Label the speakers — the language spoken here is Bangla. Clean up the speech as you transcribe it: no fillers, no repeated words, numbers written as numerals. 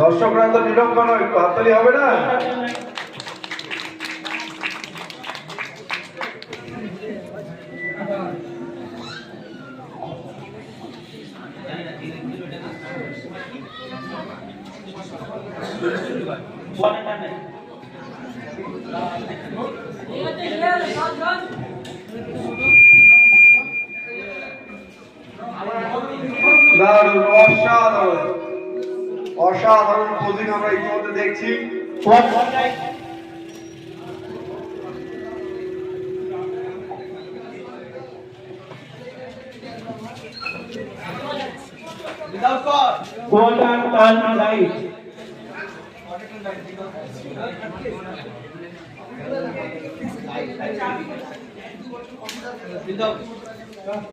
Speaker 1: দর্শকরা তো নিরঙ্গন, একটু হাততালি হবে না? দারুণ, অসাধারণ অসাধারণ পোজিং আমরা ইতিমধ্যে দেখছি। Without